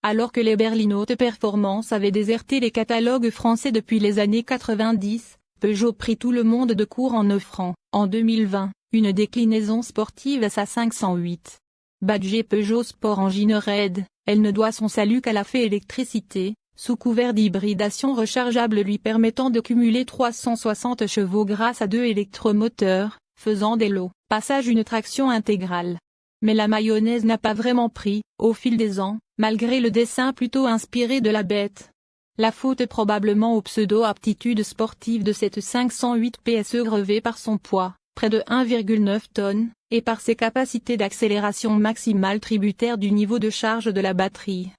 Alors que les berlines haute performance avaient déserté les catalogues français depuis les années 90, Peugeot prit tout le monde de court en offrant, en 2020, une déclinaison sportive à sa 508. Badgée Peugeot Sport Engine Red, elle ne doit son salut qu'à la fée électricité, sous couvert d'hybridation rechargeable lui permettant de cumuler 360 chevaux grâce à 2 électromoteurs, faisant des lots passages une traction intégrale. Mais la mayonnaise n'a pas vraiment pris, au fil des ans, malgré le dessin plutôt inspiré de la bête. La faute est probablement aux pseudo-aptitudes sportives de cette 508 PSE grevée par son poids, près de 1,9 tonnes, et par ses capacités d'accélération maximale tributaires du niveau de charge de la batterie.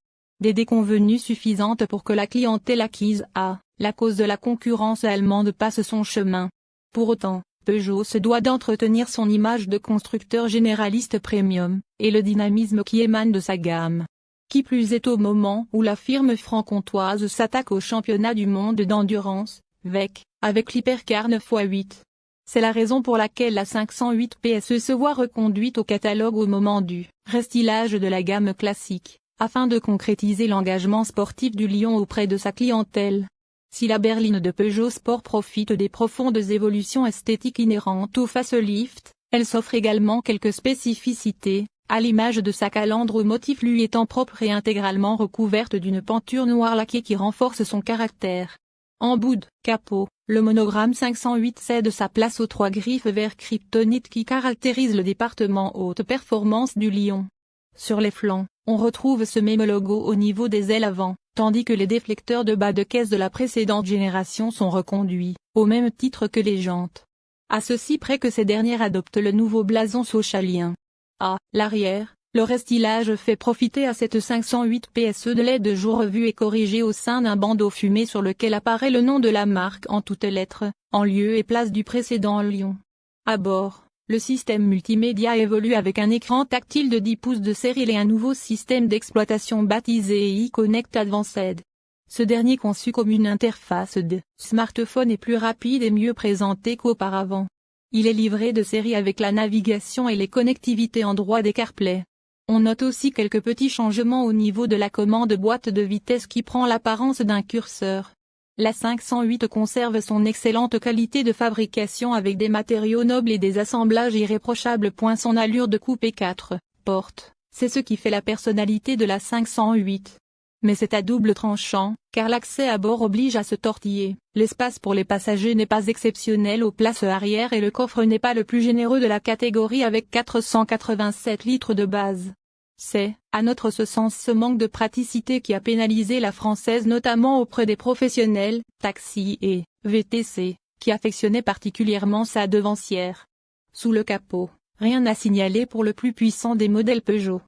Des déconvenues suffisantes pour que la clientèle acquise à la cause de la concurrence allemande passe son chemin. Pour autant, Peugeot se doit d'entretenir son image de constructeur généraliste premium, et le dynamisme qui émane de sa gamme. Qui plus est au moment où la firme franc-comtoise s'attaque au championnat du monde d'endurance, VEC, avec l'Hypercar 9x8. C'est la raison pour laquelle la 508 PSE se voit reconduite au catalogue au moment du restylage de la gamme classique, afin de concrétiser l'engagement sportif du lion auprès de sa clientèle. Si la berline de Peugeot Sport profite des profondes évolutions esthétiques inhérentes au facelift, elle s'offre également quelques spécificités, à l'image de sa calandre au motif lui étant propre et intégralement recouverte d'une penture noire laquée qui renforce son caractère. En bout de capot, le monogramme 508 cède sa place aux 3 griffes vert kryptonite qui caractérisent le département haute performance du Lion. Sur les flancs, on retrouve ce même logo au niveau des ailes avant, tandis que les déflecteurs de bas de caisse de la précédente génération sont reconduits, au même titre que les jantes. À ceci près que ces dernières adoptent le nouveau blason socialien. À l'arrière, le restylage fait profiter à cette 508 PSE de l'aide de jour revue et corrigée au sein d'un bandeau fumé sur lequel apparaît le nom de la marque en toutes lettres, en lieu et place du précédent Lion. À bord, le système multimédia évolue avec un écran tactile de 10 pouces de série et un nouveau système d'exploitation baptisé e-Connect Advanced. Ce dernier conçu comme une interface de smartphone est plus rapide et mieux présenté qu'auparavant. Il est livré de série avec la navigation et les connectivités Android et CarPlay. On note aussi quelques petits changements au niveau de la commande boîte de vitesse qui prend l'apparence d'un curseur. La 508 conserve son excellente qualité de fabrication avec des matériaux nobles et des assemblages irréprochables. Son allure de coupé 4 portes, c'est ce qui fait la personnalité de la 508. Mais c'est à double tranchant, car l'accès à bord oblige à se tortiller, l'espace pour les passagers n'est pas exceptionnel aux places arrière et le coffre n'est pas le plus généreux de la catégorie avec 487 litres de base. C'est, à notre sens, ce manque de praticité qui a pénalisé la française notamment auprès des professionnels, taxis et VTC, qui affectionnaient particulièrement sa devancière. Sous le capot, rien à signaler pour le plus puissant des modèles Peugeot.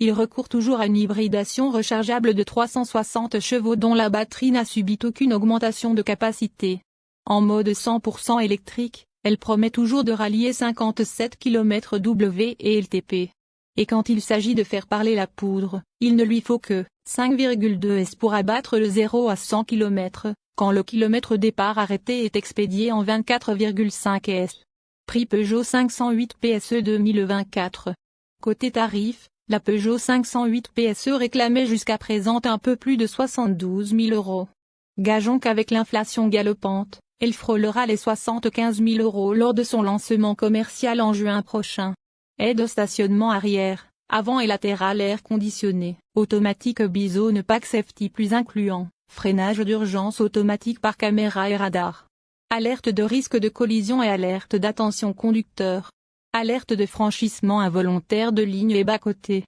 Il recourt toujours à une hybridation rechargeable de 360 chevaux dont la batterie n'a subi aucune augmentation de capacité. En mode 100% électrique, elle promet toujours de rallier 57 km/h et LTP. Et quand il s'agit de faire parler la poudre, il ne lui faut que 5,2 S pour abattre le 0 à 100 km, quand le kilomètre départ arrêté est expédié en 24,5 S. Prix Peugeot 508 PSE 2024. Côté tarif, la Peugeot 508 PSE réclamait jusqu'à présent un peu plus de 72 000 €. Gageons qu'avec l'inflation galopante, elle frôlera les 75 000 € lors de son lancement commercial en juin prochain. Aide au stationnement arrière, avant et latéral air conditionné, automatique Bizone Pack Safety plus incluant, freinage d'urgence automatique par caméra et radar. Alerte de risque de collision et alerte d'attention conducteur. Alerte de franchissement involontaire de ligne et bas-côté.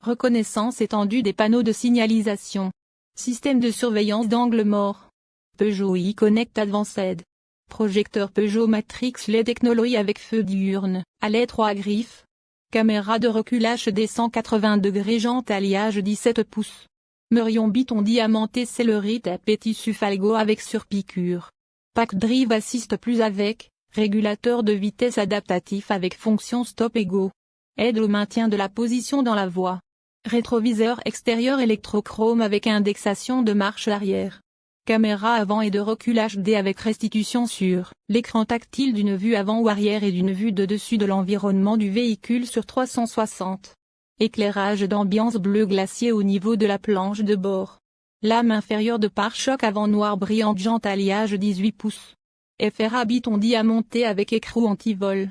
Reconnaissance étendue des panneaux de signalisation. Système de surveillance d'angle mort. Peugeot e-Connect Advanced. Projecteur Peugeot Matrix LED technologie avec feu diurne, à LED 3 griffes. Caméra de recul HD 180 degrés jante alliage 17 pouces. Merion biton diamanté Celery tapé tissu Falgo avec surpiqûre. Pack Drive Assist plus avec régulateur de vitesse adaptatif avec fonction stop et go. Aide au maintien de la position dans la voie. Rétroviseur extérieur électrochrome avec indexation de marche arrière. Caméra avant et de recul HD avec restitution sur l'écran tactile d'une vue avant ou arrière et d'une vue de dessus de l'environnement du véhicule sur 360. Éclairage d'ambiance bleu glacier au niveau de la planche de bord. Lame inférieure de pare-choc avant noir brillante, jante alliage 18 pouces. FR habiton diamanté avec écrou anti-vol.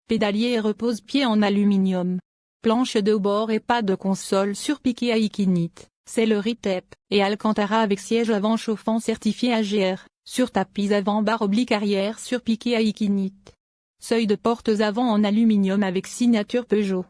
Pédalier et repose-pied en aluminium. Planche de bord et pas de console surpiquée à Ikinit, sellerie TEP, et Alcantara avec siège avant chauffant certifié AGR, sur tapis avant barre oblique arrière surpiqué à Ikinit. Seuil de portes avant en aluminium avec signature Peugeot.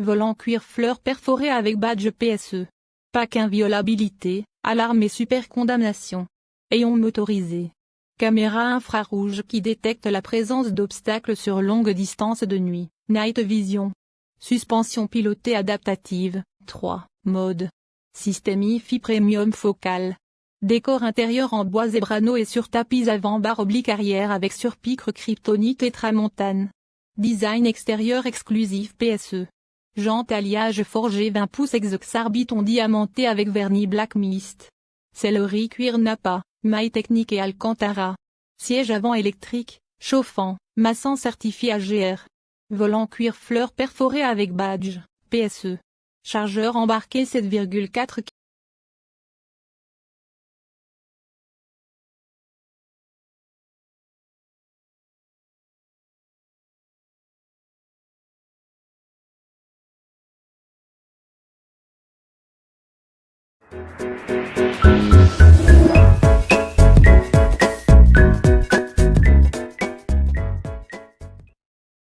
Volant cuir fleur perforé avec badge PSE. Pack inviolabilité, alarme et super condamnation. Ayons motorisé. Caméra infrarouge qui détecte la présence d'obstacles sur longue distance de nuit. Night Vision. Suspension pilotée adaptative. 3. Mode. Système hi-fi premium focal. Décor intérieur en bois zébrano et sur tapis avant barre oblique arrière avec surpiqre kryptonite et tramontane. Design extérieur exclusif PSE. Jante alliage forgé 20 pouces exoxarbiton diamanté avec vernis black mist. Sellerie cuir Napa, maille technique et Alcantara. Siège avant électrique, chauffant, maçon certifié AGR. Volant cuir fleur perforé avec badge, PSE. Chargeur embarqué 7,4 kg.